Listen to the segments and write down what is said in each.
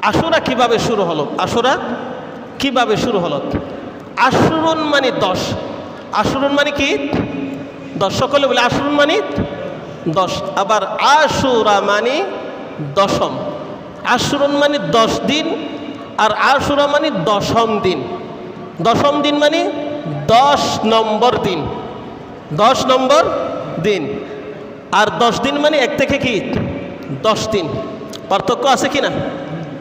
আশুরা কিভাবে শুরু হলো? আশুরা কিভাবে শুরু হলো? আশুরুন মানে 10। আশুরুন মানে কি? 10। সকলে বলে আশুরুন মানে 10। আবার আশুরা মানে দশম। আশুরুন মানে 10 দিন, আর আশুরা মানে দশম দিন। দশম দিন মানে 10 নম্বর দিন। 10 নম্বর দিন। আর 10 দিন মানে 1 থেকে কি 10 দিন। পার্থক্য আছে কি না?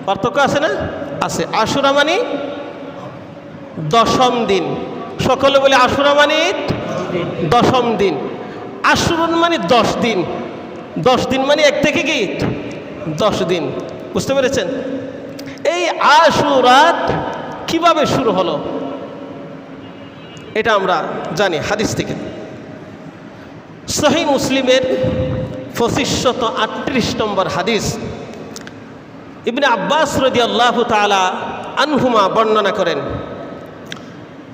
পার্থক্য আছে না? আছে। আশুরা মানে দশম দিন। সকলে বলে আশুরা মানে দশম দিন। আশুরুন মানে 10 দিন। 10 দিন মানে 1 থেকে কি 10 দিন। বুঝতে পেরেছেন? এই আশুরাত কিভাবে শুরু হলো এটা আমরা জানি হাদিস থেকে। সহিহ মুসলিমের 2538 নম্বর হাদিস, ইবনে আব্বাস রাদিয়াল্লাহু তাআলা আনহুমা বর্ণনা করেন,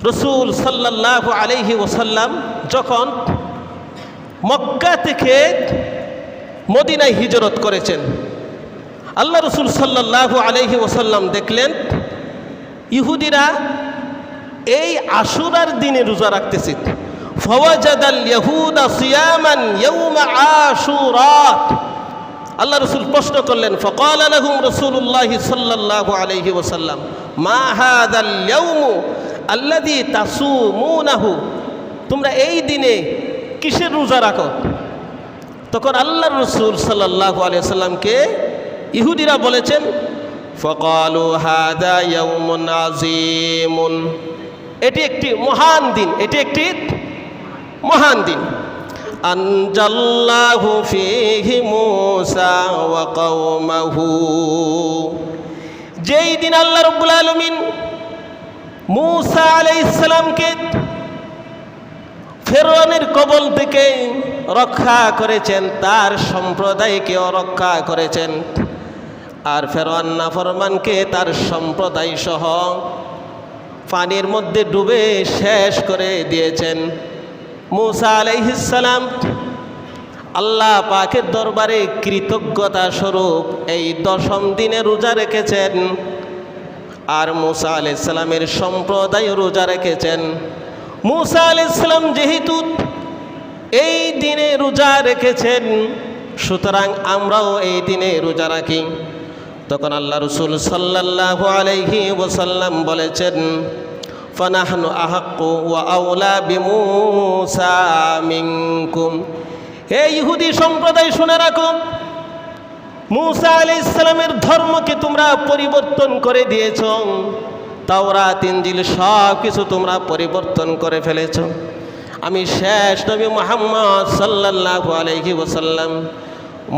রাসূল সাল্লাল্লাহু আলাইহি ওয়াসাল্লাম যখন মক্কা থেকে মদিনায় হিজরত করেছেন, আল্লাহ রাসূল সাল্লাল্লাহু আলাইহি ওয়াসাল্লাম দেখলেন ইহুদিরা এই আশুরার দিনে রোজা রাখতেছে। ফাওয়াজাদাল ইয়াহুদা সিয়ামান ইয়াউমা আশুরা। আল্লাহ রাসূল প্রশ্ন করলেন, ফাকালা লাহুম রাসূলুল্লাহ সাল্লাল্লাহু আলাইহি ওয়াসাল্লাম মা হাযাল ইয়াউমু আল্লাযী তাসুমুনাহু, তোমরা এই দিনে কিসের রোজা রাখো? তখন আল্লাহ রাসূল সাল্লাল্লাহু আলাইহি ওয়াসাল্লামকে ইহুদিরা বলেছেন, ফাকালু হাযা ইয়াউমুন আযীমুন, এটি একটি মহান দিন, এটি একটি মহান দিন। আনজাল্লাহু ফীহি মূসা ওয়া কওমাহু, যেই দিন আল্লাহ রাব্বুল আলামিন মূসা আলাইহিস সালামকে ফেরআউনের কবল থেকে রক্ষা করেছেন, তার সম্প্রদায়কেও রক্ষা করেছেন। আর ফেরআউন নাফরমানকে তার সম্প্রদায় সহ পানির মধ্যে ডুবে শেষ করে দিয়েছেন। মূসা আলাইহিস সালাম আল্লাহ পাকের দরবারে কৃতজ্ঞতা স্বরূপ এই দশম দিনে রোজা রেখেছেন, আর মূসা আলাইহিস সালামের সম্প্রদায় রোজা রেখেছেন। মূসা আলাইহিস সালাম যেহেতু এই দিনে রোজা রেখেছেন, সুতরাং আমরাও এই দিনে রোজা রাখি। তখন আল্লাহ রাসূল সাল্লাল্লাহু আলাইহি ওয়াসাল্লাম বলেছেন, ফানাহনু আহাক্কু ওয়া আওলা বিমূসা মিনকুম, হে ইহুদি সম্প্রদায় শুনে রাখো, মূসা আলাইহিস সালামের ধর্মকে তোমরা পরিবর্তন করে দিয়েছ। তাওরাত ইনজিল সব কিছু তোমরা পরিবর্তন করে ফেলেছ। আমি শেষ নবী মুহাম্মদ সাল্লাল্লাহু আলাইহি ওয়াসাল্লাম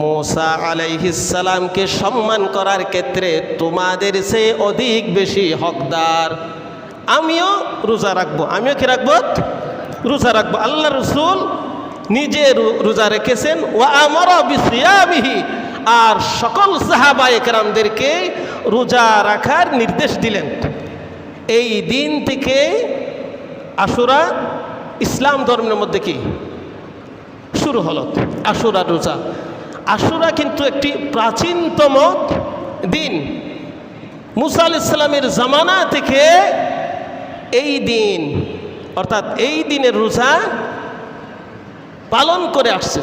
মূসা আলাইহিস সালামকে সম্মান করার ক্ষেত্রে তোমাদের চেয়ে অধিক বেশি হকদার। আমিও রোজা রাখবো। আমিও কি রাখবো? রোজা রাখবো। আল্লাহ রাসূল নিজে রোজা রেখেছেন। ওয়া আমারা বিসিয়ামিহি, আর সকল সাহাবায়ে কেরামদেরকে রোজা রাখার নির্দেশ দিলেন। এই দিন থেকে আশুরা ইসলাম ধর্মের মধ্যে কি শুরু হলো? আশুরা রোজা। আশুরা কিন্তু একটি প্রাচীনতম দিন। মূসা আলাইহিস সালামের জামানা থেকে এই দিন, অর্থাৎ এই দিনের রোজা পালন করে আসছে।